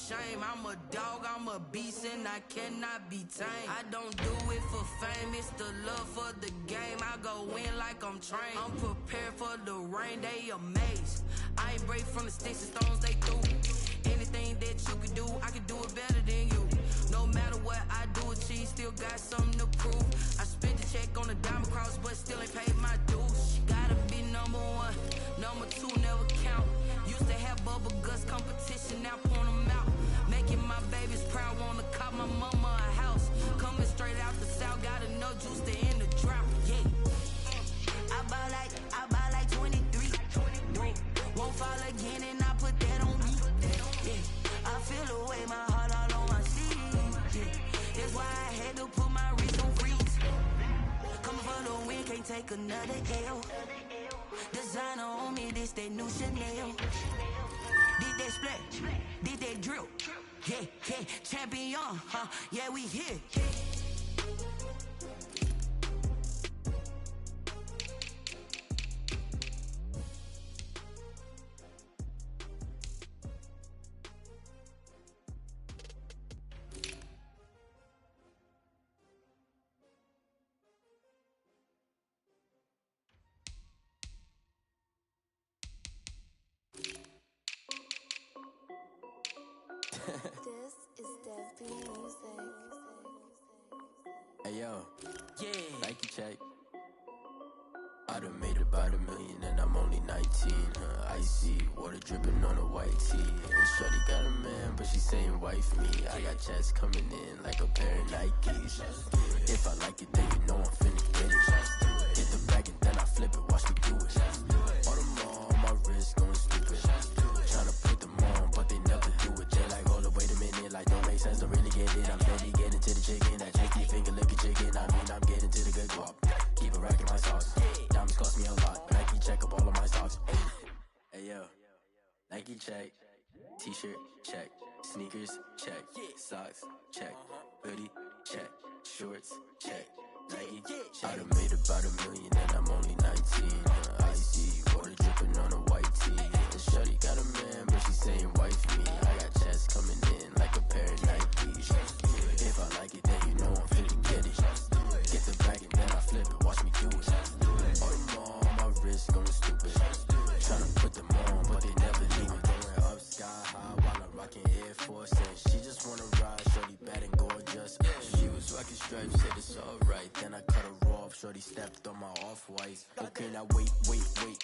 shame. I'm a dog, I'm a beast, and I cannot be tamed. I don't do it for fame, it's the love for the game. I go in like I'm trained. I'm prepared for the rain, they amazed. I ain't break from the sticks and stones they threw. Anything that you can do, I can do it better than you. No matter what I do, achieve, still got something to prove. I spent the check on the diamond cross, but still ain't paid my dues. Gotta be number one, number two never count. Used to have bubble guts competition, now point them out. Making my babies proud, wanna cop my mama a house. Coming straight out the south, got enough juice to end the drought. Yeah, I buy like 23. Won't fall again, and I put that on me. Yeah, I feel the way, my heart all on my sleeve. Yeah, that's why I had to put my wrist on freeze. Coming for the win, can't take another L. Designer on me, this that new Chanel. Did that split, did that drill. Yeah, yeah, champion, huh? Yeah, we here. This is Dev B Music. Hey yo, Yeah, Nike check. I done made about $1 million and I'm only 19. Icy water dripping on a white tee. And shorty got a man, but she saying wife me. I got checks coming in like a pair of Nikes. If I like it, then you know I'm finna get it. Hit the bag and then I flip it, watch me do it. All on my wrist going stupid. Tryna put them on, but they never do it. They like, hold up, wait a minute, like don't make sense, don't really get it. I'm steady getting to the chicken, that tricky finger looking chicken. I mean, I'm getting to the good guap. Keep a rack in my socks. Diamonds cost me a lot. Nike check up all of my stocks. Hey yo, Nike check. T-shirt check. Sneakers check. Socks check. Hoodie check. Shorts check. Nike check. I done made about $1 million and I'm only 19. Icy water dripping on a white tee. And shorty got a man, but she saying wife me. I got checks coming in like a pair of Nikes. If I like it, then you know I'm finna get it. Get the bag and then I flip it, watch me do it. All on my wrist going stupid. Tryna put them on, but they never leave it. Going up sky high while I'm rocking Air Force. And she just wanna ride, shorty bad and gorgeous. She was rocking stripes, said it's alright. Then I cut her off, shorty stepped on my off-whites. Okay, now wait.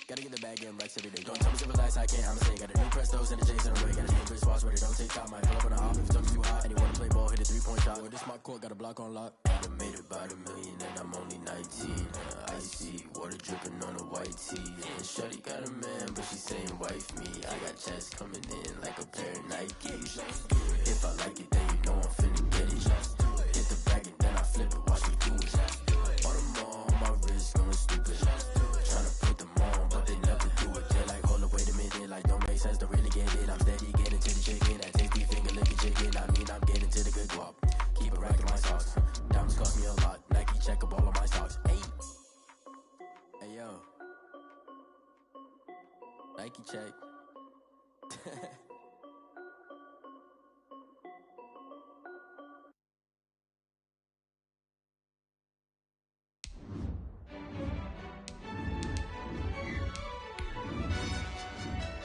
Gotta get the bag and racks every day. Don't tell me to relax, I can't, I'ma say. Got a new Prestos and the J's in the way. Got a new Chris Foss, but it don't take time. Might pull up on the hop if it's too hot. And you wanna play ball, hit a 3-point shot. Well, this my court, got a block on lock. I done made about $1 million and I'm only 19. Icy water dripping on a white tee. And shorty got a man, but she saying wife me. I got checks coming in like a pair of Nikes. If I like it, then you know I'm finna get it. Hit the bag and then I flip it, watch me do it. All on my wrist going stupid. Tryna put them on, but they never do it. They're like, hold up, wait a minute, like don't make sense, don't really get it. I'm steady getting to the chicken, that tasty finger licking chicken. I mean, I'm getting to the good guap. Keep a rack in my socks. Diamonds cost me a lot. Nike check up all of my stocks. Hey yo, Nike check.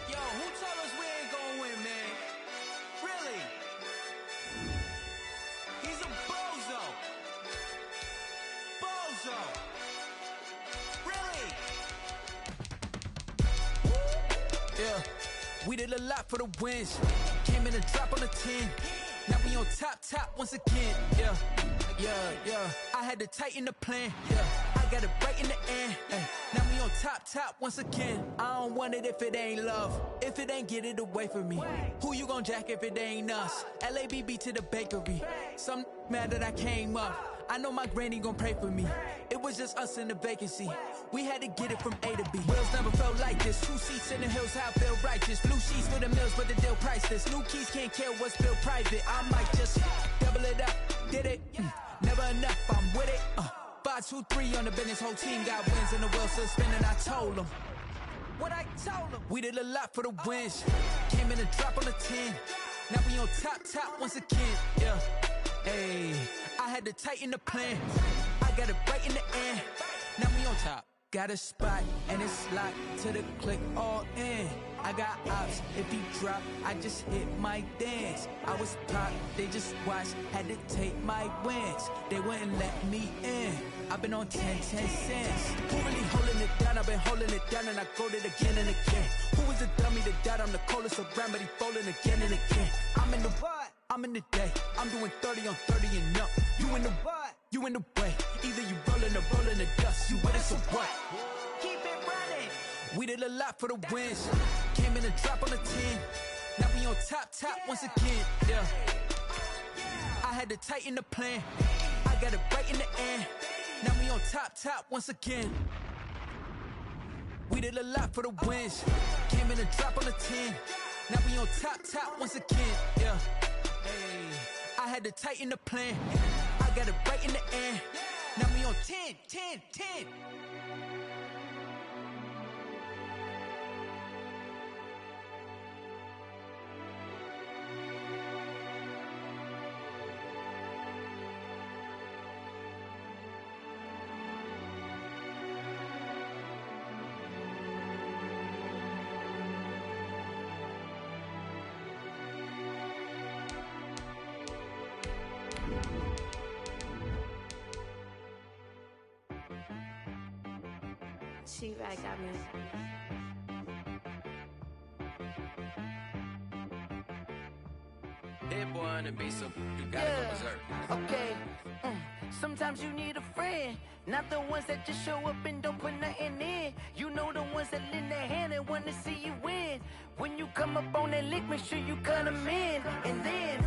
yo, who told us we ain't gonna win, man? Really? He's a bozo. Bozo. Really? Yeah, we did a lot for the wins. Came in a drop on the 10. Now we on top once again. Yeah. I had to tighten the plan. Yeah, I got it right in the end. Now we on top once again. I don't want it if it ain't love. If it ain't, get it away from me. Who you gon' jack if it ain't us? LABB to the bakery. Some mad that I came up. I know my granny gon' pray for me. It was just us in the vacancy. We had to get it from A to B. Wheels never felt like this. 2 seats in the hills, how I feel righteous. Blue sheets for the mills, but the deal priceless. New keys can't kill what's built private. I might just double it up. Did it? Never enough, I'm with it. 5, 2, 3 on the business. Whole team got wins and the wheels still spinning. I told them what I told them. We did a lot for the wins. Came in a drop on the 10. Now we on top once again, yeah. Hey, I had to tighten the plan. I got it right in the end. Now we on top. Got a spot and it's locked to the click all in. I got ops, if he drop, I just hit my dance. I was pop, they just watched, had to take my wins. They wouldn't let me in. I've been on 10 cents. Who really holding it down? I've been holding it down and I go it again and again. Who is the dummy that doubt I'm the coldest around, but he folding again and again. I'm in the what? I'm in the day. I'm doing 30 on 30 and up. You in the what? You in the way. Either you rolling or rolling the dust. You with us or what? Keep it running. We did a lot for the wins. Came in and drop on the 10. Now we on top once again, yeah. I had to tighten the plan. I got it right in the end. Now we on top once again. We did a lot for the wins. Came in and drop on the 10. Now we on top once again, yeah. Hey, I had to tighten the plan. I got it right in the end. Now we on 10. She right got me. Hit boy on the beat, so you gotta go berserk. Okay. Sometimes you need a friend, not the ones that just show up and don't put nothing in. You know the ones that lend their hand and wanna see you win. When you come up on that lick, make sure you cut them in. And then,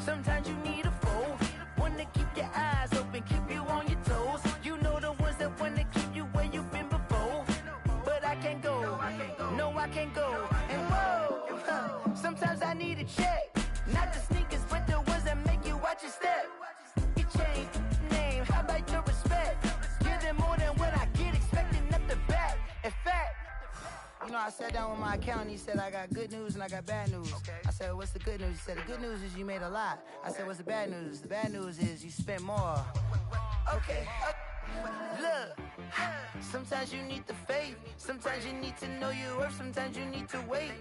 sometimes you need a foe, one to keep your eyes open, keep you on your toes. You know the ones that wanna keep you where you've been before. But I can't go, no I can't go. And whoa, sometimes I need a check. Not the sneakers, but the ones that make you watch your step. You change name, how about your respect? Give them more than what I get, expecting up the back. In fact, you know, I sat down with my accountant, he said I got good news and I got bad news. I said, what's the good news? He said, the good news is you made a lot. I said, what's the bad news? The bad news is you spent more. Okay. Look, sometimes you need the faith, sometimes you need to know your worth, sometimes you need to wait.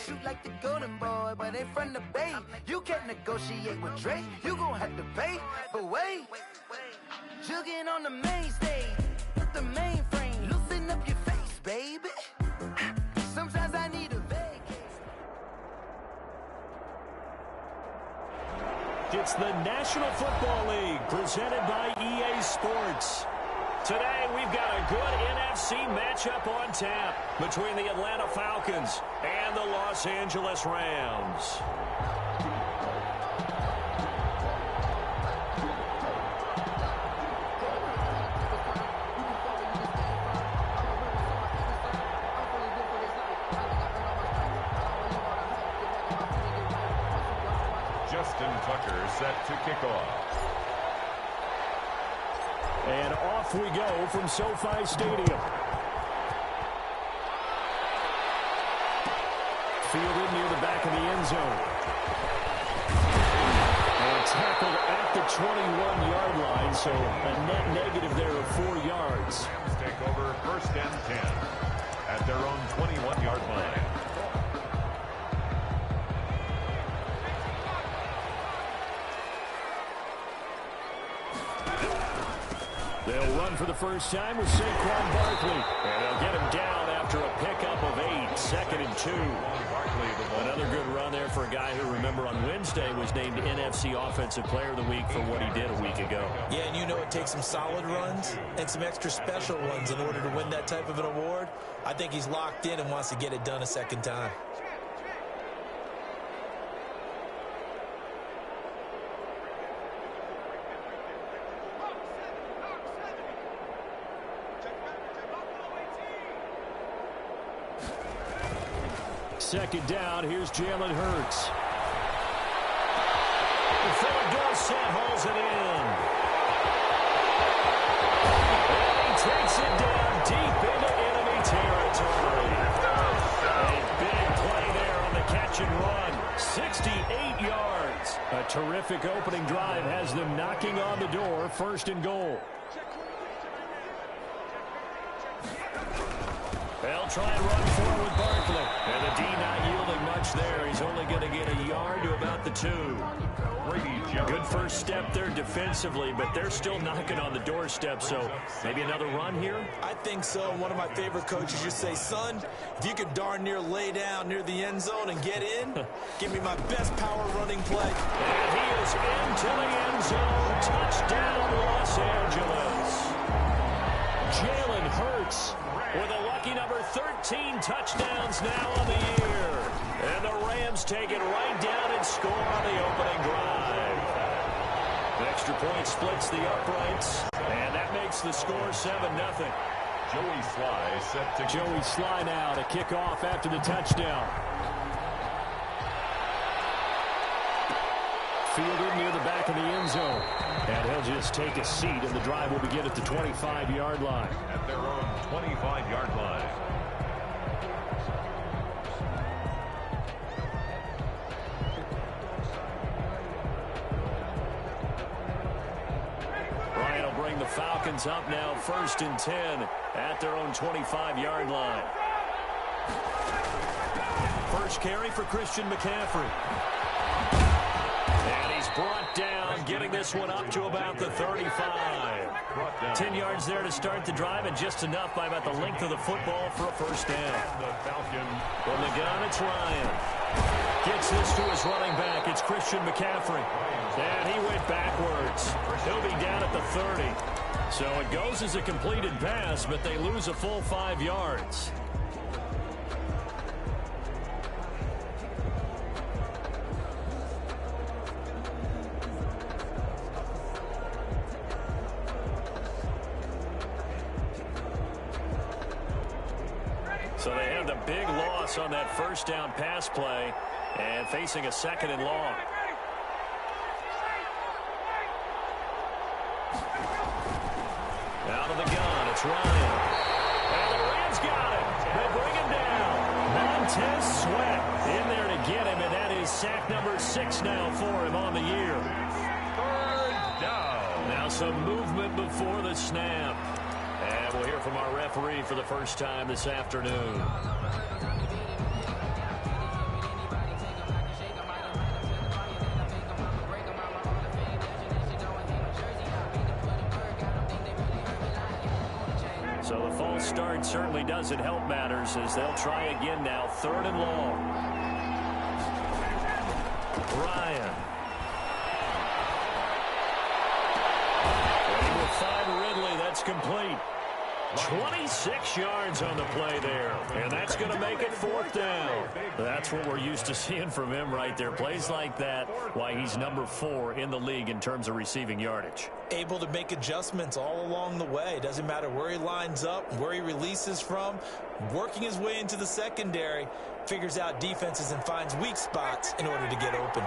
Shoot like the golden boy, but ain't from the bay. You can't negotiate with Drake, you gon' have to pay. But wait, jugging on the main stage, the mainframe, loosen up your face, baby. Sometimes I need a vacation. It's the National Football League presented by EA Sports. Today, we've got a good NFC matchup on tap between the Atlanta Falcons and the Los Angeles Rams. Justin Tucker set to kick off. And off we go from SoFi Stadium. Fielded near the back of the end zone. And tackled at the 21-yard line, so a net negative there of 4 yards. Rams take over 1st and 10 at their own 21-yard line. They'll run for the first time with Saquon Barkley. And they'll get him down after a pickup of 8, 2nd and 2. Another good run there for a guy who, remember, on Wednesday was named NFC Offensive Player of the Week for what he did a week ago. Yeah, and you know it takes some solid runs and some extra special ones in order to win that type of an award. I think he's locked in and wants to get it done a second time. Second down, here's Jalen Hurts. Philip Dorsett hauls it in. And he takes it down deep into enemy territory. A big play there on the catch and run. 68 yards. A terrific opening drive has them knocking on the door, 1st and goal. They'll try and run forward with Barkley. And the D not yielding much there. He's only going to get a yard to about the 2. Good first step there defensively, but they're still knocking on the doorstep, so maybe another run here? I think so. One of my favorite coaches used to say, son, if you could darn near lay down near the end zone and get in, give me my best power running play. And he is into the end zone. Touchdown, Los Angeles. Jalen Hurts with a lucky number 13 touchdowns now on the year. And the Rams take it right down and score on the opening drive. The extra point splits the uprights, and that makes the score 7-0. Joey Sly set to Joey Sly now to kick off after the touchdown. Fielded near the back of the end zone. And he'll just take a seat, and the drive will begin at the 25-yard line. at their own 25-yard line. Ryan will bring the Falcons up now, 1st and 10 at their own 25-yard line. First carry for Christian McCaffrey. And he's brought down, getting this one up to about the 35. 10 yards there to start the drive, and just enough by about the length of the football for a first down. From the gun, it's Ryan. Gets this to his running back. It's Christian McCaffrey. And he went backwards. He'll be down at the 30. So it goes as a completed pass, but they lose a full 5 yards. So they have the big loss on that first down pass play and facing a 2nd and long. Out of the gun, it's Ryan. And the Rams got him. They'll bring him down. Montez Sweat in there to get him, and that is sack number 6 now for him on the year. 3rd down. Now some movement before the snap. And we'll hear from our referee for the first time this afternoon. So the false start certainly doesn't help matters as they'll try again now, 3rd and long. Ryan. And he will find Ridley. That's complete. 26 yards on the play there, and that's going to make it 4th down. That's what we're used to seeing from him right there. Plays like that, why he's number 4 in the league in terms of receiving yardage. Able to make adjustments all along the way. Doesn't matter where he lines up, where he releases from. Working his way into the secondary, figures out defenses and finds weak spots in order to get open.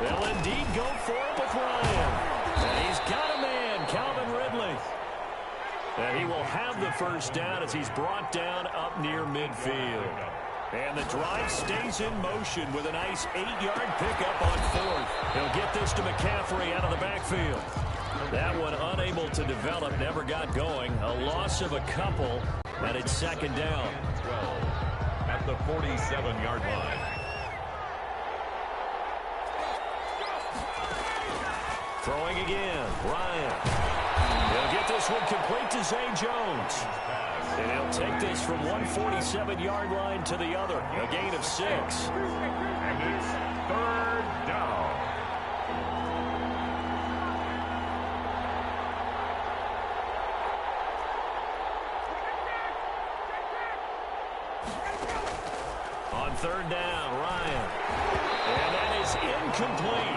They'll indeed go for it with Ryan. And he's got a man, Calvin Ridley. And he will have the first down as he's brought down up near midfield. And the drive stays in motion with a nice 8-yard pickup on 4th. He'll get this to McCaffrey out of the backfield. That one unable to develop, never got going. A loss of a couple, and it's 2nd down. 12 at the 47-yard line. Throwing again, Ryan. He'll get this one complete to Zay Jones. And he'll take this from 147-yard line to the other. A gain of 6. And it's 3rd down. On 3rd down, Ryan. And that is incomplete.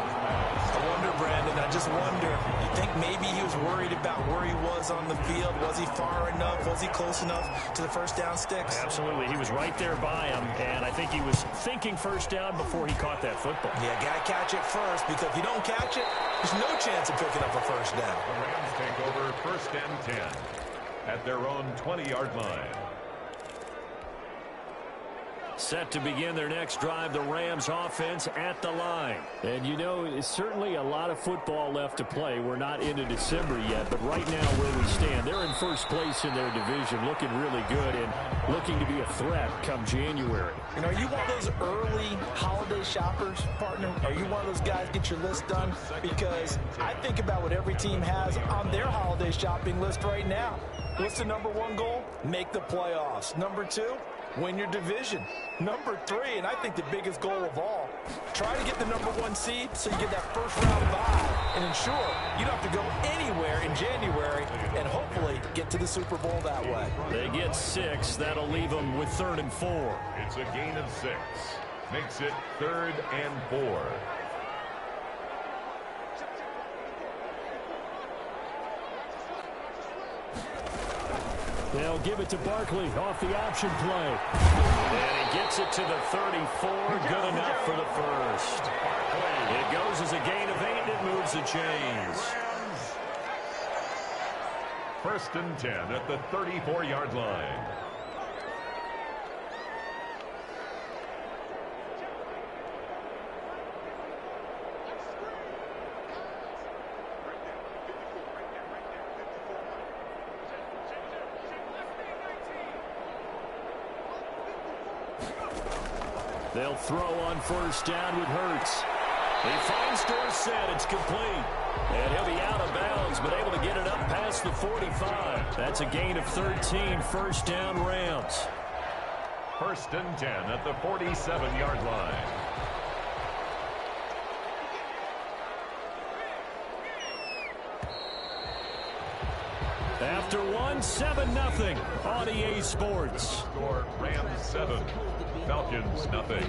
I wonder, Brandon, I just wonder, you think maybe he was worried about where he was on the field? Was he far enough? Was he close enough to the first down sticks? Absolutely. He was right there by him, and I think he was thinking first down before he caught that football. Yeah, got to catch it first, because if you don't catch it, there's no chance of picking up a first down. The Rams take over 1st and 10. at their own 20-yard line. Set to begin their next drive, the Rams offense at the line. And you know, it's certainly a lot of football left to play. We're not into December yet, but right now where we stand, they're in first place in their division, looking really good and looking to be a threat come January. You know, are you one of those early holiday shoppers, partner? Are you one of those guys get your list done? Because I think about what every team has on their holiday shopping list right now. What's the number one goal? Make the playoffs. Number two, win your division. Number three, and I think the biggest goal of all, try to get the number one seed so you get that first round bye and ensure you don't have to go anywhere in January and hopefully get to the Super Bowl that way. They get 6. That'll leave them with 3rd and 4. It's a gain of 6. Makes it 3rd and 4. They'll give it to Barkley off the option play. And he gets it to the 34. Good enough for the first. It goes as a gain of 8, and it moves the chains. 1st and 10 at the 34-yard line. They'll throw on 1st down with Hurts. He finds Dorsett. It's complete. And he'll be out of bounds, but able to get it up past the 45. That's a gain of 13. 1st down, Rams. 1st and 10 at the 47-yard line. After 1, 7-0 on EA Sports. Score Rams 7, Falcons nothing.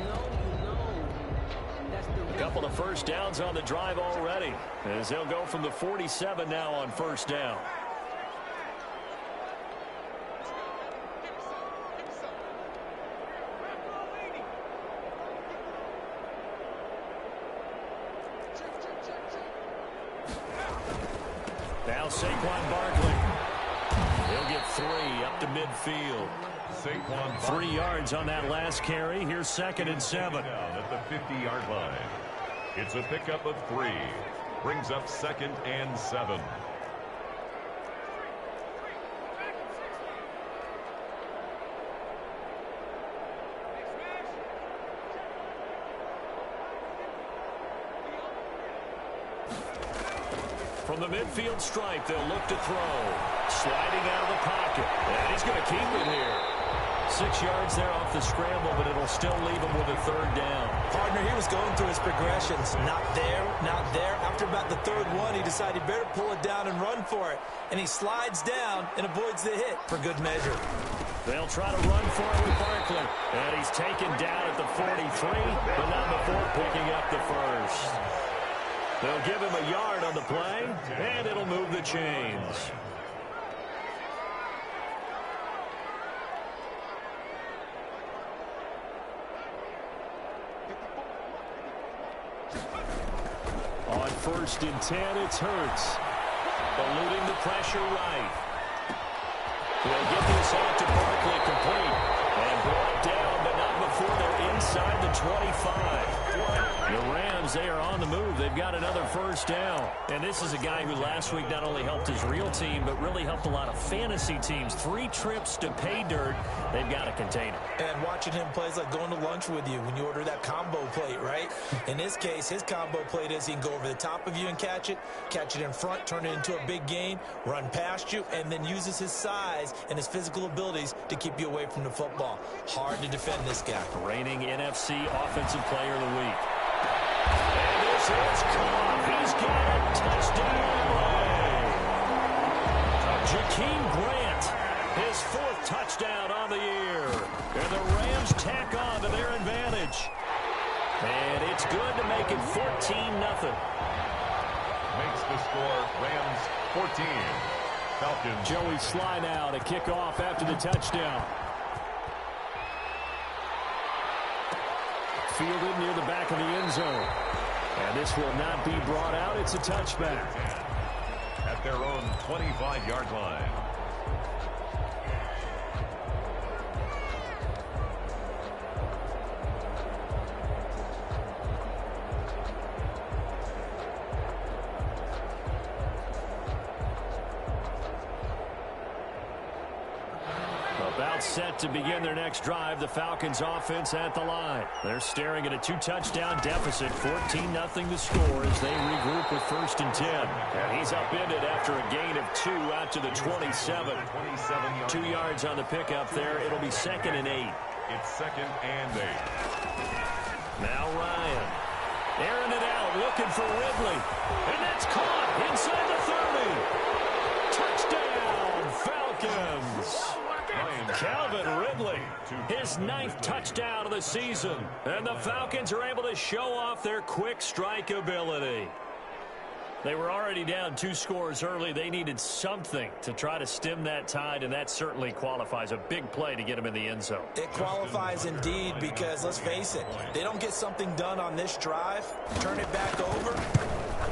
A couple of 1st downs on the drive already, as they'll go from the 47 now on 1st down. Now Saquon Barkley. He'll get 3 up to midfield. Saquon 3 yards on that last carry. Here's 2nd and 7. down at the 50-yard line. It's a pickup of 3. Brings up 2nd and 7. From the midfield stripe, they'll look to throw. Sliding out of the pocket. And he's going to keep it here. 6 yards there off the scramble, but it'll still leave him with a 3rd down. Partner, he was going through his progressions. Not there, not there. After about the 3rd one, he decided he better pull it down and run for it. And he slides down and avoids the hit for good measure. They'll try to run for it with Barkley. And he's taken down at the 43, but not before picking up the first. They'll give him a yard on the play, and it'll move the chains. On 1st and 10, it's Hurts. Eluding the pressure right. They'll get this out to Barkley complete. And brought down, but not before they're inside the 25. The Rams, they are on the move. They've got another 1st down. And this is a guy who last week not only helped his real team, but really helped a lot of fantasy teams. 3 trips to pay dirt. They've got to contain him. And watching him play is like going to lunch with you when you order that combo plate, right? In this case, his combo plate is he can go over the top of you and catch it in front, turn it into a big gain, run past you, and then uses his size and his physical abilities to keep you away from the football. Hard to defend this guy. Reigning NFC Offensive Player of the Week. And this is caught. He's got a touchdown play. Jakeem Grant, his 4th touchdown on the year. And the Rams tack on to their advantage. And it's good to make it 14-0. Makes the score Rams 14. Falcons. Joey Sly now to kick off after the touchdown. Fielded near the back of the end zone. And this will not be brought out. It's a touchback. At their own 25-yard line. About set to begin their next drive, the Falcons offense at the line. They're staring at a 2-touchdown deficit, 14-0 the score as they regroup with 1st and 10. And he's upended after a gain of 2 out to the 27. 2 yards on the pickup there. It'll be 2nd and 8. It's 2nd and 8. Now Ryan. Airing it out, looking for Ridley. And that's caught inside the 30. Touchdown, Falcons. Calvin Ridley, his 9th touchdown of the season. And the Falcons are able to show off their quick strike ability. They were already down 2 scores early. They needed something to try to stem that tide, and that certainly qualifies. A big play to get them in the end zone. It qualifies indeed because, let's face it, they don't get something done on this drive, turn it back over,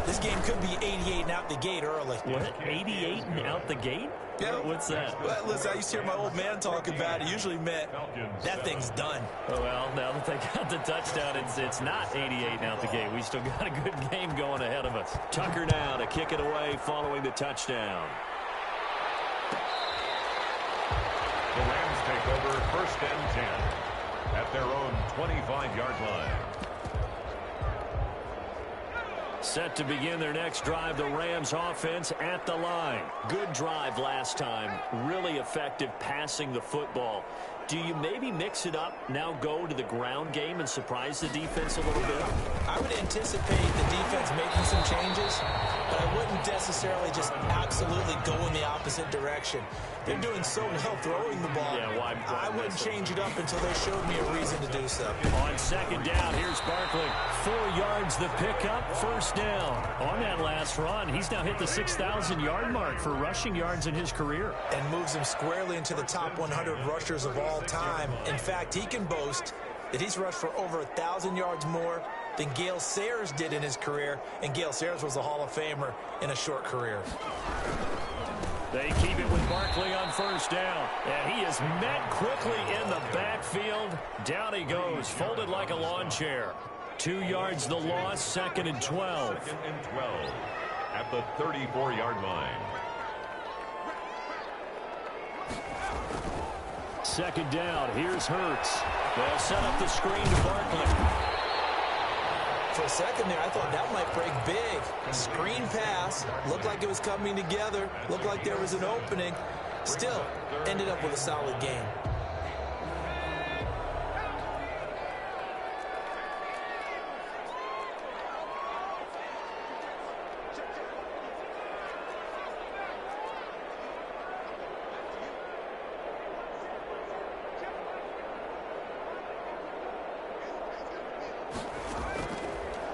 this game could be 88 and out the gate early. What? 88 and out the gate? Yeah. What's that? Well, listen, I used to hear my old man talk about it. Usually meant that thing's done. Oh, well, now that they got the touchdown, it's not 88 and out the gate. We still got a good game going ahead of us. Tucker now to kick it away following the touchdown. The Rams take over 1st and 10 at their own 25-yard line. Set to begin their next drive, the Rams offense at the line. Good drive last time. Really effective passing the football. Do you maybe mix it up, now go to the ground game and surprise the defense a little bit? I would anticipate the defense making some changes, but I wouldn't necessarily just absolutely go in the opposite direction. They're doing so well throwing the ball. Yeah, why I wouldn't change it up until they showed me a reason to do so. On 2nd down, here's Barkley. 4 yards the pickup, 1st down. On that last run, he's now hit the 6,000-yard mark for rushing yards in his career. And moves him squarely into the top 100 rushers of all time. In fact, he can boast that he's rushed for over 1,000 yards more than Gale Sayers did in his career, and Gale Sayers was a Hall of Famer in a short career. They keep it with Barkley on 1st down, and he is met quickly in the backfield. Down he goes, folded like a lawn chair. 2 yards the loss, 2nd and 12. 2nd and 12 at the 34-yard line. 2nd down, here's Hurts. They'll set up the screen to Barkley. For a second there, I thought that might break big. Screen pass, looked like it was coming together, looked like there was an opening. Still, ended up with a solid game.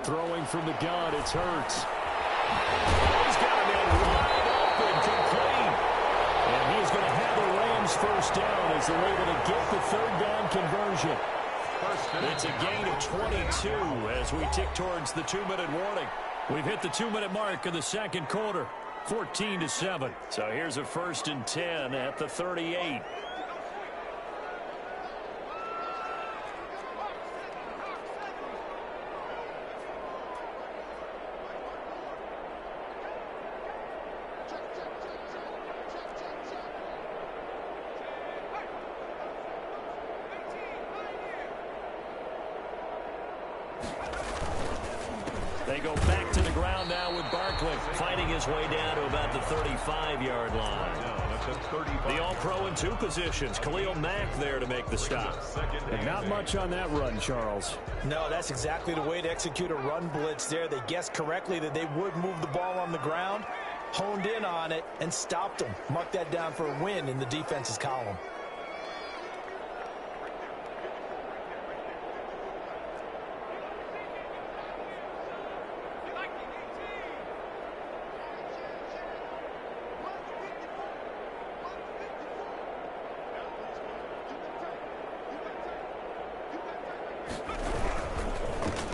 Throwing from the gun, it's Hurts. He's got him in wide open, complete. And he's going to have the Rams 1st down as they're able to get the 3rd down conversion. It's a gain of 22 as we tick towards the 2-minute warning. We've hit the 2-minute mark in the 2nd quarter, 14-7. So here's a 1st and 10 at the 38. They go back to the ground now with Barkley, fighting his way down to about the 35-yard line. The All-Pro in 2 positions. Khalil Mack there to make the stop. And not much on that run, Charles. No, that's exactly the way to execute a run blitz there. They guessed correctly that they would move the ball on the ground, honed in on it, and stopped them. Mark that down for a win in the defense's column.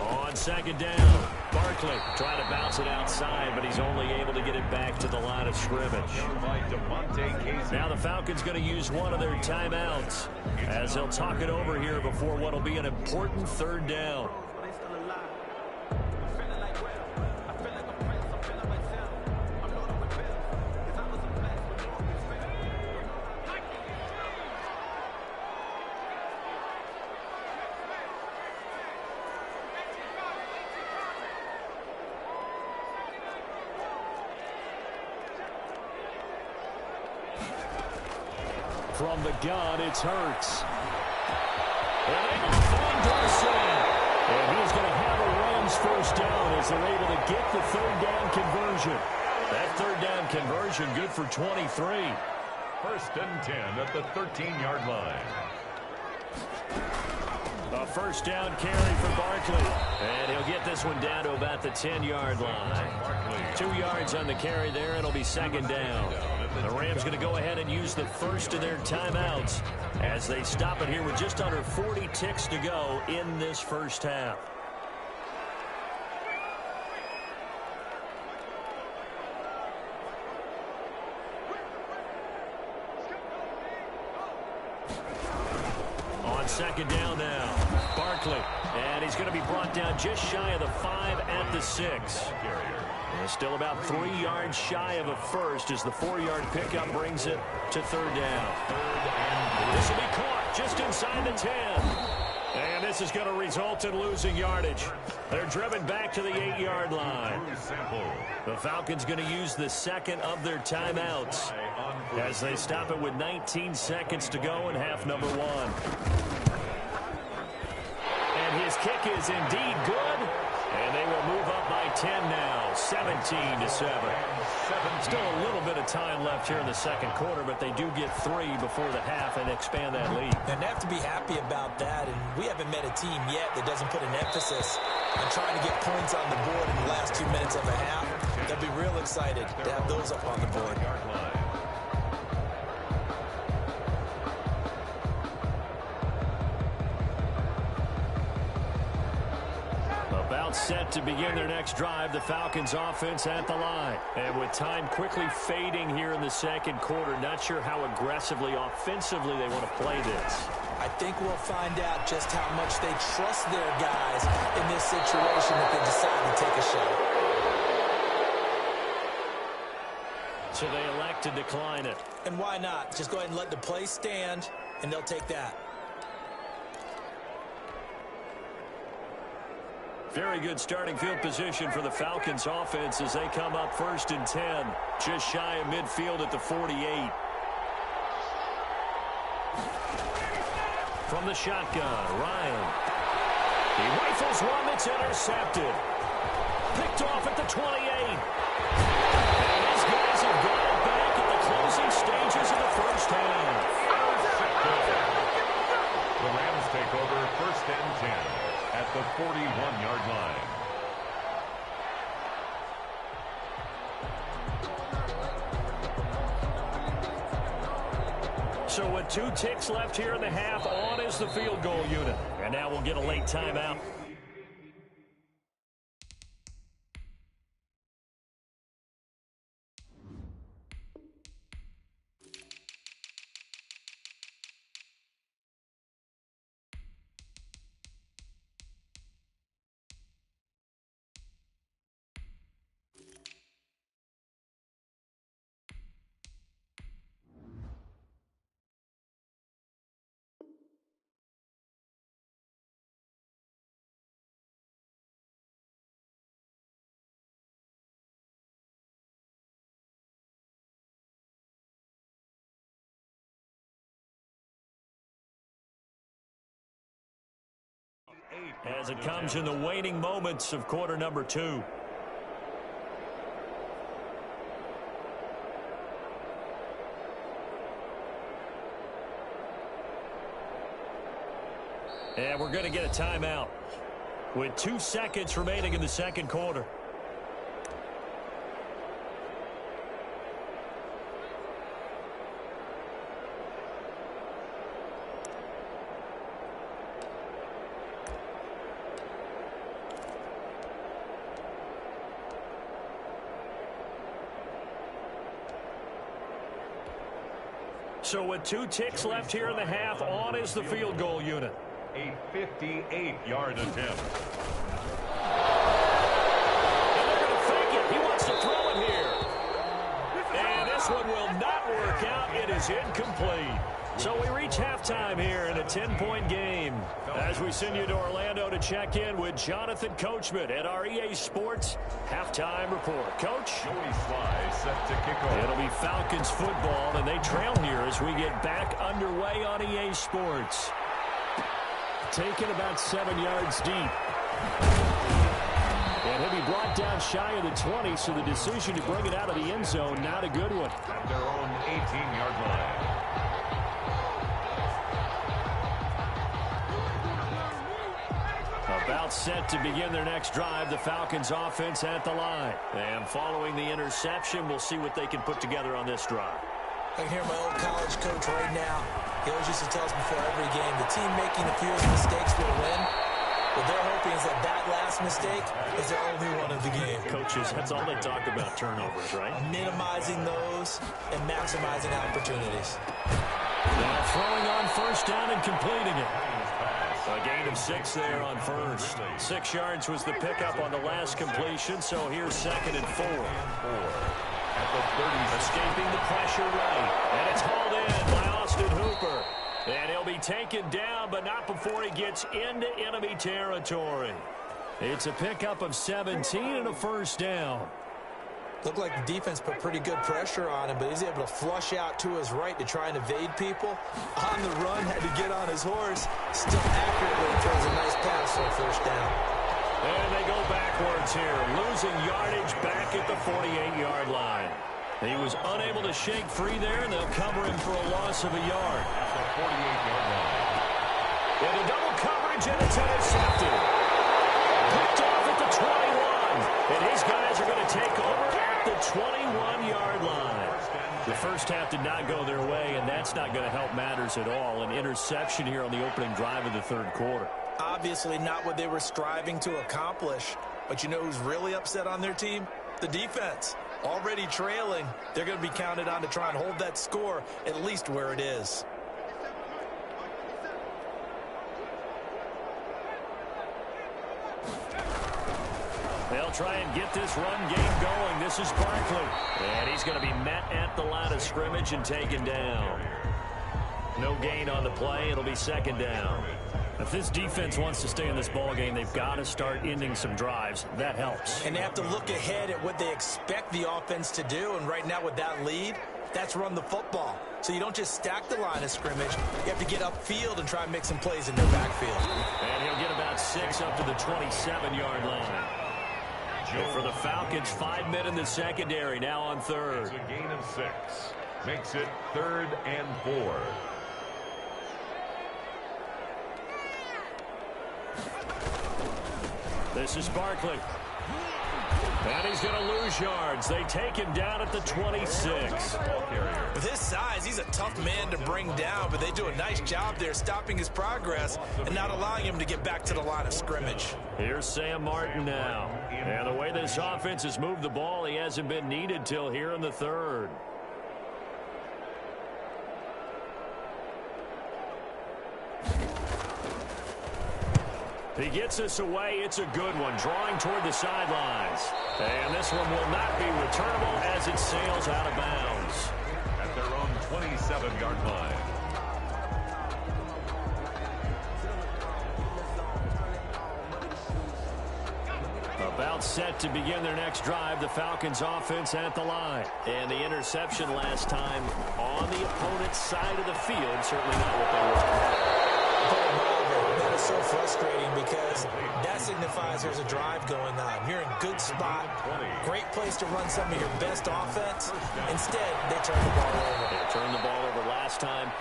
On 2nd down, Barkley. Trying to bounce it outside, but he's only able to get it back to the line of scrimmage. Now the Falcons going to use one of their timeouts as they'll talk it over here before what will be an important third down. From the gun, it's Hurts. And able to find Darcy. And he's going to have a Rams first down as they're able to get the third down conversion. That third down conversion good for 23. First and 10 at the 13-yard line. A first down carry for Barkley. And he'll get this one down to about the 10-yard line. 2 yards on the carry there, and it'll be second down. The Rams going to go ahead and use the first of their timeouts as they stop it here with just under 40 ticks to go in this first half. On second down now, Barkley. And he's going to be brought down just shy of the 5 at the 6. And still about 3 yards shy of a first as the 4-yard pickup brings it to third down. This will be caught just inside the 10. And this is going to result in losing yardage. They're driven back to the 8-yard line. The Falcons going to use the second of their timeouts as they stop it with 19 seconds to go in half number 1. And his kick is indeed good. And they will move up by 10 now, 17-7. Still a little bit of time left here in the second quarter, but they do get 3 before the half and expand that lead. And they have to be happy about that. And we haven't met a team yet that doesn't put an emphasis on trying to get points on the board in the last 2 minutes of a half. They'll be real excited to have those up on the board. About set to begin their next drive, the Falcons offense at the line. And with time quickly fading here in the second quarter, not sure how aggressively, offensively they want to play this. I think we'll find out just how much they trust their guys in this situation if they decide to take a shot. So they elect to decline it. And why not? Just go ahead and let the play stand, and they'll take that. Very good starting field position for the Falcons offense as they come up first and 10. Just shy of midfield at the 48. From the shotgun, Ryan. He rifles one that's intercepted. Picked off at the 28. And these guys have got it back at the closing stages of the first half. The Rams take over first and 10 at the 41-yard line. So with 2 ticks left here in the half, on is the field goal unit. And now we'll get a late timeout. As it comes in the waning moments of quarter number 2. And we're going to get a timeout with 2 seconds remaining in the second quarter. So with 2 ticks left here in the half, on is the field goal unit. A 58-yard attempt. And they're going to fake it. He wants to throw it here. And this one will not work out. It is incomplete. So we reach halftime here in a 10-point game as we send you to Orlando to check in with Jonathan Coachman at our EA Sports Halftime Report. Coach? Joey Sly set to kick off. It'll be Falcons football, and they trail here as we get back underway on EA Sports. Taken about 7 yards deep. And he'll be brought down shy of the 20, so the decision to bring it out of the end zone, not a good one. At their own 18-yard line. About set to begin their next drive, the Falcons offense at the line. And following the interception, we'll see what they can put together on this drive. I can hear my old college coach right now. He always used to tell us before every game, the team making the fewest mistakes will win. What they're hoping is that that last mistake is their only one of the game. Coaches, that's all they talk about, turnovers, right? Minimizing those and maximizing opportunities. Now throwing on first down and completing it. A gain of 6 there on first. 6 yards was the pickup on the last completion, so here's 2nd and 4. At the 30. Escaping the pressure right. And it's hauled in by Austin Hooper. And he'll be taken down, but not before he gets into enemy territory. It's a pickup of 17 and a first down. Looked like the defense put pretty good pressure on him, but he's able to flush out to his right to try and evade people. On the run, had to get on his horse. Still accurately throws a nice pass for a first down. And they go backwards here, losing yardage back at the 48-yard line. He was unable to shake free there, and they'll cover him for a loss of a yard. At the 48-yard line. And a double coverage, and it's intercepted. Picked off at the 21. And his guys are going to take over at the 21-yard line. The first half did not go their way, and that's not going to help matters at all. An interception here on the opening drive of the third quarter. Obviously not what they were striving to accomplish. But you know who's really upset on their team? The defense. Already trailing. They're going to be counted on to try and hold that score at least where it is. They'll try and get this run game going. This is Barkley. And he's going to be met at the line of scrimmage and taken down. No gain on the play. It'll be 2nd down. If this defense wants to stay in this ballgame, they've got to start ending some drives. That helps. And they have to look ahead at what they expect the offense to do. And right now with that lead, that's run the football. So you don't just stack the line of scrimmage. You have to get upfield and try and make some plays in their backfield. And he'll get about 6 up to the 27-yard line. And for the Falcons, 5 men in the secondary, now on third. It's a gain of 6. Makes it 3rd and 4. This is Barkley. And he's going to lose yards. They take him down at the 26. With his size, he's a tough man to bring down, but they do a nice job there stopping his progress and not allowing him to get back to the line of scrimmage. Here's Sam Martin now. And the way this offense has moved the ball, he hasn't been needed till here in the third. He gets us away. It's a good one, drawing toward the sidelines. And this one will not be returnable as it sails out of bounds. At their own 27-yard line. About set to begin their next drive, the Falcons offense at the line. And the interception last time on the opponent's side of the field, certainly not what they were. That is so frustrating because that signifies there's a drive going on. You're in a good spot, great place to run some of your best offense. Instead, they turn the ball over. They turned the ball over last time.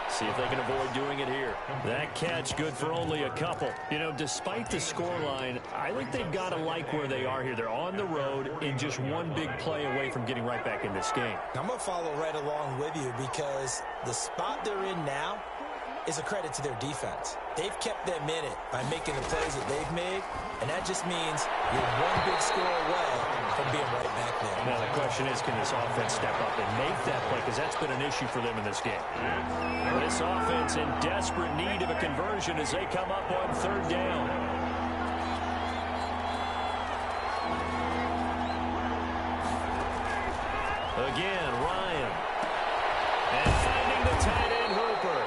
See if they can avoid doing it here. That catch good for only a couple. You know, despite the scoreline, I think they've got to like where they are here. They're on the road and just one big play away from getting right back in this game. I'm going to follow right along with you because the spot they're in now is a credit to their defense. They've kept them in it by making the plays that they've made, and that just means you're one big score away from being right back there. Now the question is, can this offense step up and make that play? Because that's been an issue for them in this game. This offense in desperate need of a conversion as they come up on third down. Again, Ryan. And finding the tight end Hooper.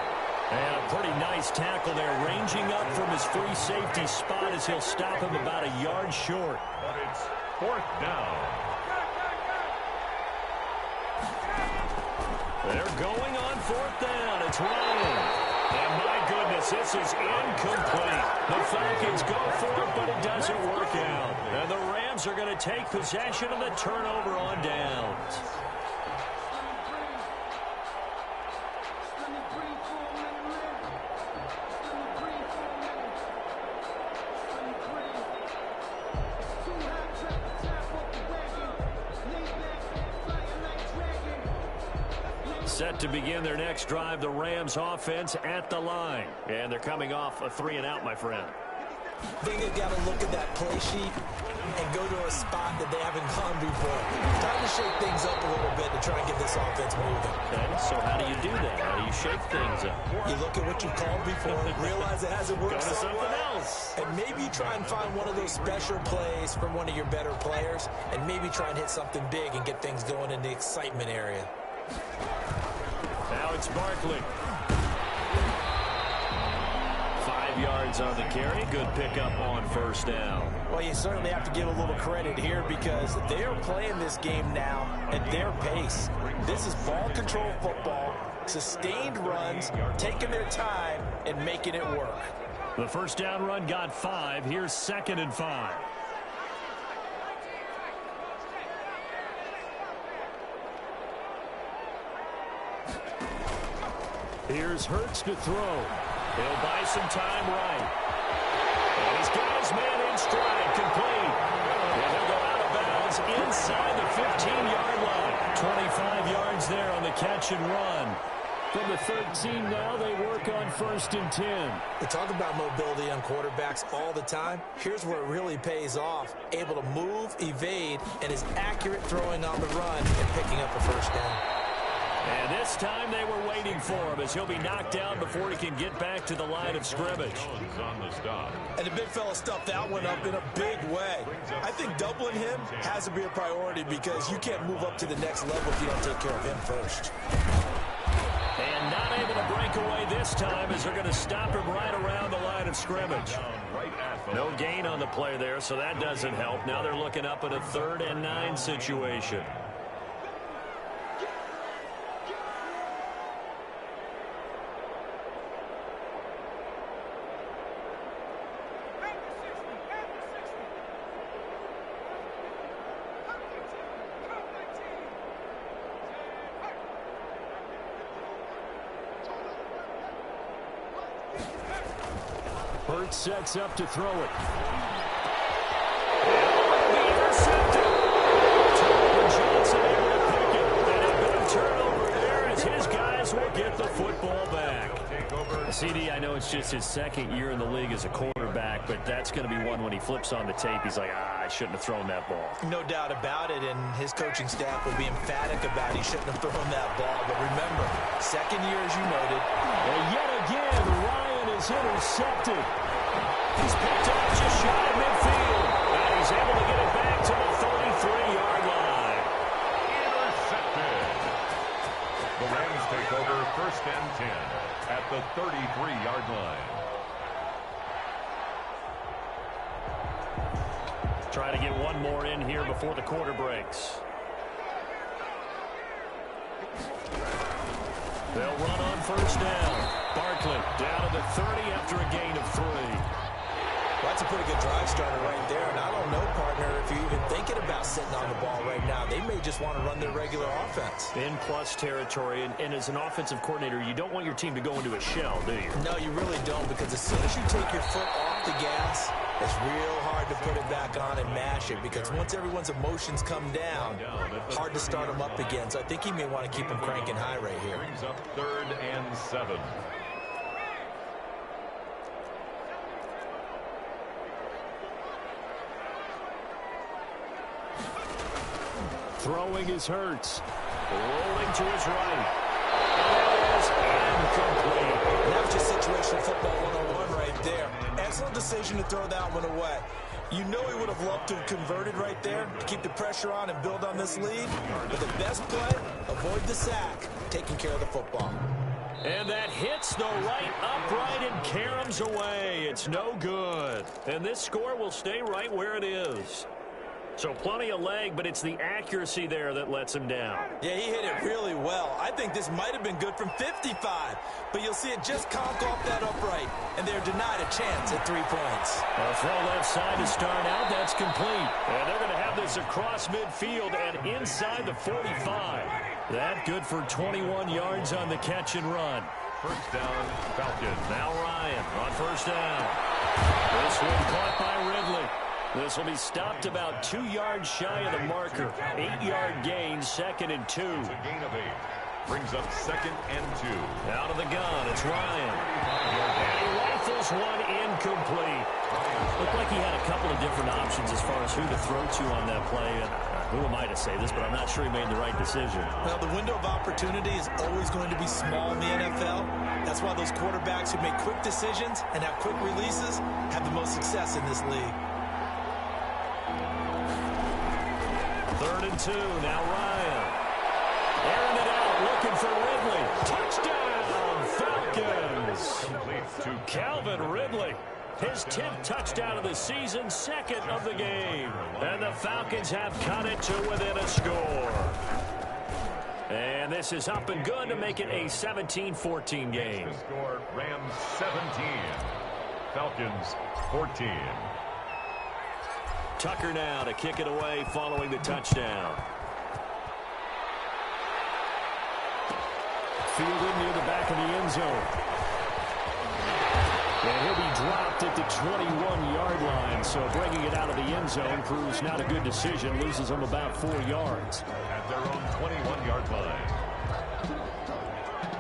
And a pretty nice tackle there, ranging up from his free safety spot as he'll stop him about a yard short. But it's fourth down. They're going on fourth down. It's Ryan. And my goodness, this is incomplete. The Falcons go for it, but it doesn't work out. And the Rams are going to take possession of the turnover on downs. Set to begin their next drive, the Rams offense at the line. And they're coming off a 3-and-out, my friend. I think they've got to look at that play sheet and go to a spot that they haven't gone before. Time to shake things up a little bit to try and get this offense moving. Okay, so how do you do that? How do you shake things up? You look at what you've called before, realize it hasn't worked Go to so something well, else. and maybe try and find one of those special plays from one of your better players, and maybe try and hit something big and get things going in the excitement area. Now it's Barkley. 5 yards on the carry. Good pickup on first down. Well, you certainly have to give a little credit here because they are playing this game now at their pace. This is ball control football, sustained runs, taking their time, and making it work. The first down run got 5. Here's 2nd and 5. Here's Hurts to throw. He'll buy some time right. And he's got his man in stride, complete. And he'll go out of bounds inside the 15-yard line. 25 yards there on the catch and run. From the 13 now, they work on 1st and 10. We talk about mobility on quarterbacks all the time. Here's where it really pays off. Able to move, evade, and is accurate throwing on the run and picking up a first down. And this time they were waiting for him as he'll be knocked down before he can get back to the line of scrimmage. On the stop. And the big fella stuffed that one up in a big way. I think doubling him has to be a priority because you can't move up to the next level if you don't take care of him first. And not able to break away this time as they're going to stop him right around the line of scrimmage. No gain on the play there, so that doesn't help. Now they're looking up at a 3rd and 9 situation. Hurts sets up to throw it. Johnson able to pick it. And a good turnover there as his guys will get the football back. CD, I know it's just his 2nd year in the league as a quarterback, but that's going to be one when he flips on the tape. He's like, I shouldn't have thrown that ball. No doubt about it, and his coaching staff will be emphatic about he shouldn't have thrown that ball. But remember, 2nd year, as you noted. And yet again, Ryan is intercepted. He's picked up just shy of midfield. And he's able to get it back to the 33-yard line. Intercepted. The Rams take over 1st and 10 at the 33-yard line. Try to get one more in here before the quarter breaks. They'll run on 1st down. Barkley down to the 30 after a gain of 3. Well, that's a pretty good drive starter right there. And I don't know, partner, if you're even thinking about sitting on the ball right now. They may just want to run their regular offense. In plus territory. And as an offensive coordinator, you don't want your team to go into a shell, do you? No, you really don't, because as soon as you take your foot off the gas, it's real hard to put it back on and mash it, because once everyone's emotions come down, hard to start them up again. So I think he may want to keep them cranking high right here. Brings up 3rd and 7. Throwing is Hurts. Rolling to his right. It is incomplete. That was just situational football 101 right there. Excellent decision to throw that one away. You know he would have loved to have converted right there to keep the pressure on and build on this lead. But the best play, avoid the sack, taking care of the football. And that hits the right upright and caroms away. It's no good. And this score will stay right where it is. So plenty of leg, but it's the accuracy there that lets him down. Yeah, he hit it really well. I think this might have been good from 55. But you'll see it just conk off that upright. And they're denied a chance at 3 points. A throw left side to start out. That's complete. And they're going to have this across midfield and inside the 45. That good for 21 yards on the catch and run. First down, Falcons. Now Ryan on first down. This one caught by Ridley. This will be stopped about 2 yards shy of the marker. 8-yard gain, 2nd and 2. It's a gain of 8. Brings up 2nd and 2. Out of the gun, it's Ryan. And he rifles one incomplete. Looked like he had a couple of different options as far as who to throw to on that play. And who am I to say this, but I'm not sure he made the right decision. Well, the window of opportunity is always going to be small in the NFL. That's why those quarterbacks who make quick decisions and have quick releases have the most success in this league. 3rd and 2, now Ryan. Airing it out, looking for Ridley. Touchdown, Falcons. Complete to Calvin Ridley. His 10th touchdown of the season, 2nd of the game. And the Falcons have cut it to within a score. And this is up and good to make it a 17-14 game. the score, Rams 17. Falcons 14. Tucker now to kick it away following the touchdown. Fielded near the back of the end zone. And he'll be dropped at the 21-yard line. So bringing it out of the end zone proves not a good decision. Loses him about 4 yards. At their own 21-yard line.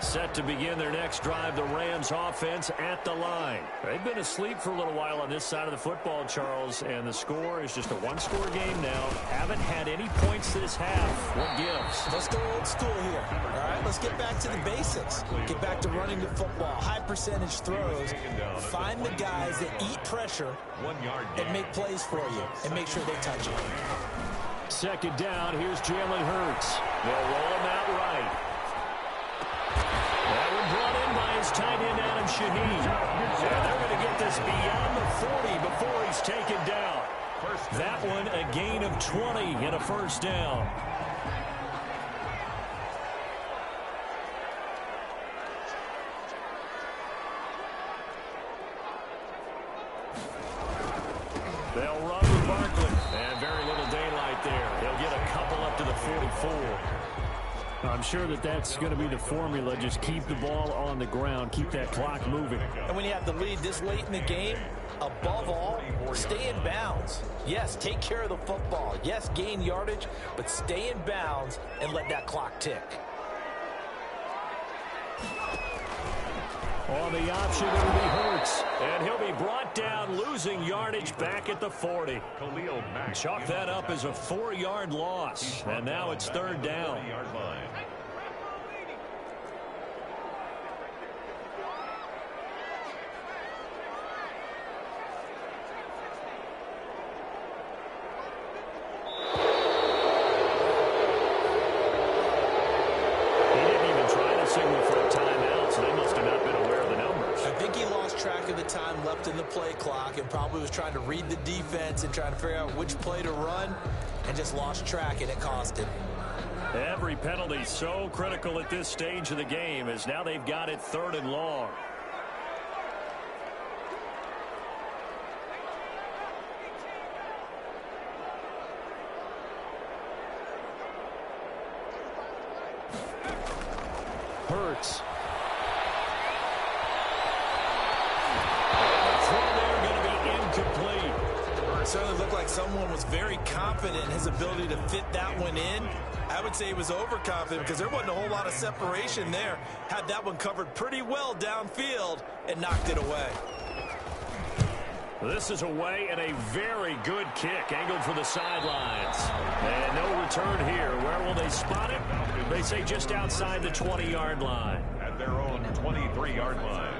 Set to begin their next drive, the Rams offense at the line. They've been asleep for a little while on this side of the football, Charles, and the score is just a one-score game now. Haven't had any points this half. What gives? Let's go old school here. All right, let's get back to the basics. Get back to running the football, high percentage throws. Find the guys that eat pressure 1 yard and gain. make plays for you and make sure they touch it. 2nd down, here's Jalen Hurts. They'll roll him out right. That one brought in by his tight end, Adam Shaheen. And they're going to get this beyond the 40 before he's taken down. That one a gain of 20 and a first down. They'll run with Barkley. And very little daylight there. They'll get a couple up to the 44. I'm sure that's going to be the formula. Just keep the ball on the ground. Keep that clock moving. And when you have the lead this late in the game, above all, stay in bounds. Yes, take care of the football. Yes, gain yardage, but stay in bounds and let that clock tick. On the option, it'll be Hurts. And he'll be brought down, losing yardage back at the 40. Chalk that up as a 4-yard loss. And now it's 3rd down. He didn't even try to signal for a timeout, so they must have not been aware of the numbers. I think he lost track of the time left in the play clock and probably was trying to read the defense and trying to figure out which play to run and just lost track, and it cost him. Every penalty so critical at this stage of the game as now they've got it 3rd and long. Hurts. Throw there going to be incomplete. It certainly looked like someone was very confident in his ability to fit that one in. I would say he was overconfident because there wasn't a whole lot of separation there. Had that one covered pretty well downfield and knocked it away. This is away and a very good kick angled for the sidelines. And no return here. Where will they spot it? They say just outside the 20-yard line. At their own 23-yard line.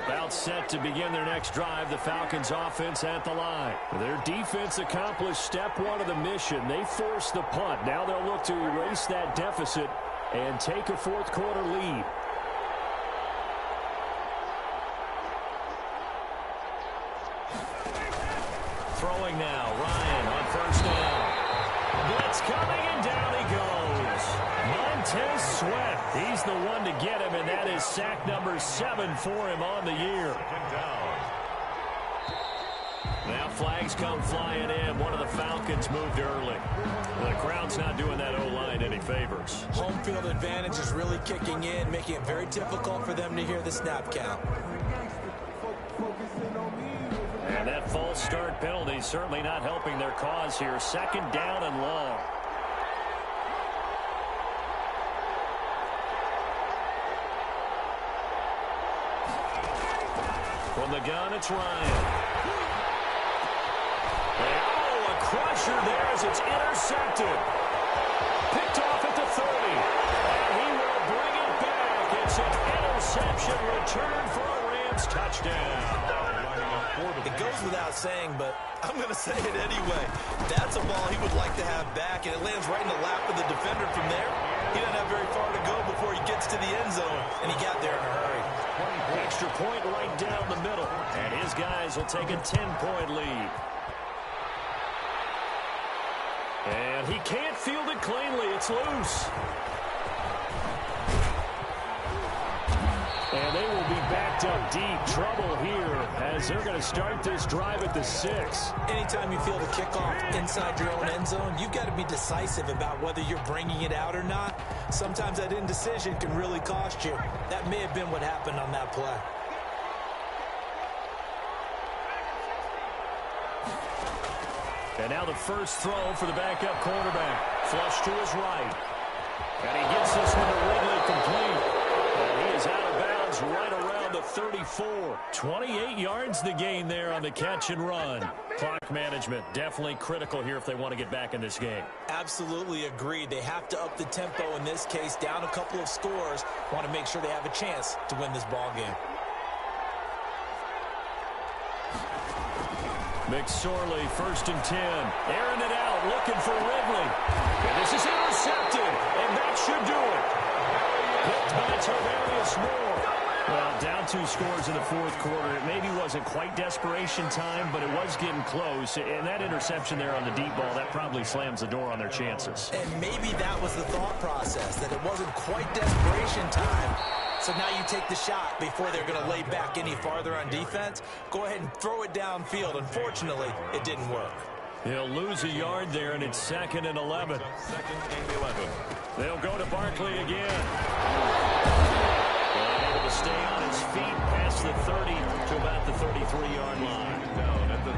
About set to begin their next drive, the Falcons offense at the line. Their defense accomplished step one of the mission. They forced the punt. Now they'll look to erase that deficit and take a fourth quarter lead. Throwing now, Ryan on first down. Blitz coming, and down he goes. Montez Sweat, he's the one to get him, and that is sack number 7 for him on the year. Now flags come flying in. One of the Falcons moved early. The crowd's not doing that O-line any favors. Home field advantage is really kicking in, making it very difficult for them to hear the snap count. And that false start penalty certainly not helping their cause here. Second down and long. From the gun, it's Ryan. Oh, a crusher there as it's intercepted. Picked off at the 30. And he will bring it back. It's an interception return for a Rams touchdown. It goes without saying, but I'm going to say it anyway. That's a ball he would like to have back, and it lands right in the lap of the defender from there. He doesn't have very far to go before he gets to the end zone, and he got there in a hurry. Extra point right down the middle, and his guys will take a 10-point lead. And he can't field it cleanly. It's loose. And they will be backed up deep. Trouble here as they're going to start this drive at the 6. Anytime you field a kickoff inside your own end zone, you've got to be decisive about whether you're bringing it out or not. Sometimes that indecision can really cost you. That may have been what happened on that play. And now the first throw for the backup quarterback. Flush to his right. And he gets this one to Ridley complete. And he is out of bounds right around the 34. 28 yards the gain there on the catch and run. Clock management definitely critical here if they want to get back in this game. Absolutely agreed. They have to up the tempo in this case, down a couple of scores. Want to make sure they have a chance to win this ball game. McSorley, 1st and 10. Airing it out, looking for Ridley. And this is intercepted, and that should do it. Picked by Tarvarius Moore. Well, down 2 scores in the fourth quarter. It maybe wasn't quite desperation time, but it was getting close. And that interception there on the deep ball, that probably slams the door on their chances. And maybe that was the thought process, that it wasn't quite desperation time. So now you take the shot before they're going to lay back any farther on defense. Go ahead and throw it downfield. Unfortunately, it didn't work. He'll lose a yard there, and it's 2nd and 11. 2nd and 11. They'll go to Barkley again. And able to stay on his feet past the 30 to about the 33-yard line.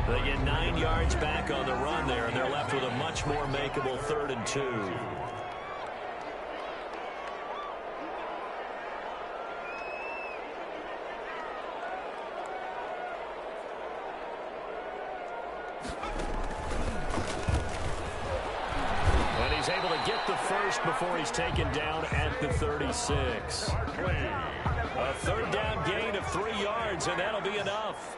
They get 9 yards back on the run there, and they're left with a much more makeable 3rd and 2. Able to get the first before he's taken down at the 36. A 3rd down gain of 3 yards, and that'll be enough.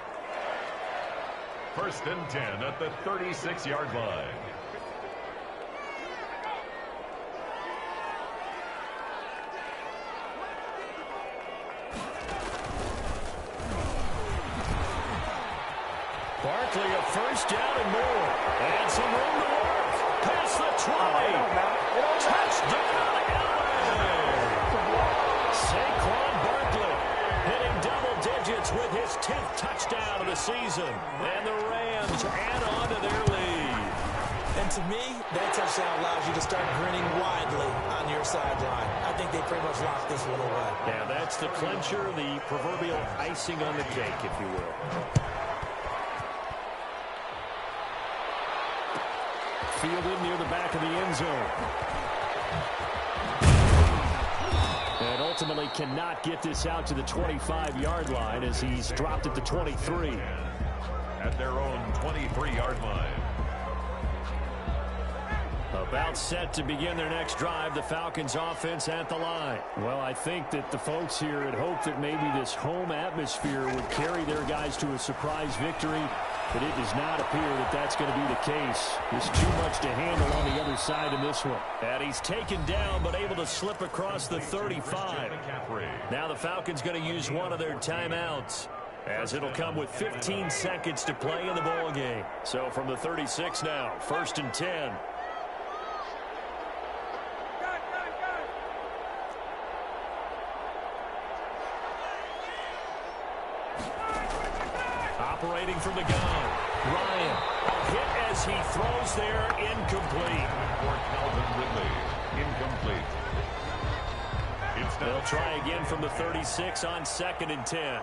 1st and 10 at the 36-yard line. Barkley, a 1st down and more. And some room to work. Past the 20. Touchdown, LA. Saquon Barkley hitting double digits with his 10th touchdown of the season. And the Rams add on to their lead. And to me, that touchdown allows you to start grinning widely on your sideline. I think they pretty much locked this one away. Yeah, that's the clincher, the proverbial icing on the cake, if you will. Fielded near the back of the end zone. And ultimately cannot get this out to the 25-yard line as he's dropped at the 23. At their own 23-yard line. About set to begin their next drive, the Falcons offense at the line. Well, I think that the folks here had hoped that maybe this home atmosphere would carry their guys to a surprise victory, but it does not appear that that's going to be the case. There's too much to handle on the other side in this one. And he's taken down but able to slip across the 35. Now the Falcons going to use one of their timeouts, as it'll come with 15 seconds to play in the ball game. So from the 36 now, 1st and 10. Operating from the gun, Ryan. A hit as he throws there, incomplete. For Calvin Ridley, incomplete. They'll try again from the 36 on 2nd and 10.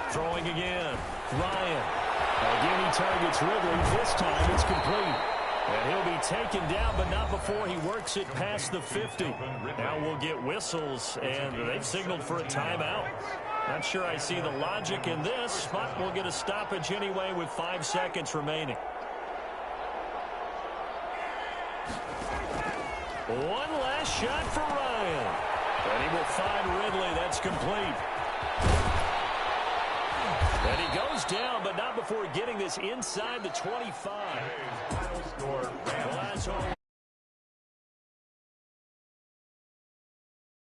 Throwing again, Ryan. Again, he targets Ridley. This time it's complete. And he'll be taken down, but not before he works it past the 50. Now we'll get whistles, and they've signaled for a timeout. Not sure I see the logic in this, but we'll get a stoppage anyway with 5 seconds remaining. One last shot for Ryan. And he will find Ridley. That's complete. And he goes down, but not before getting this inside the 25. Final score, Rams.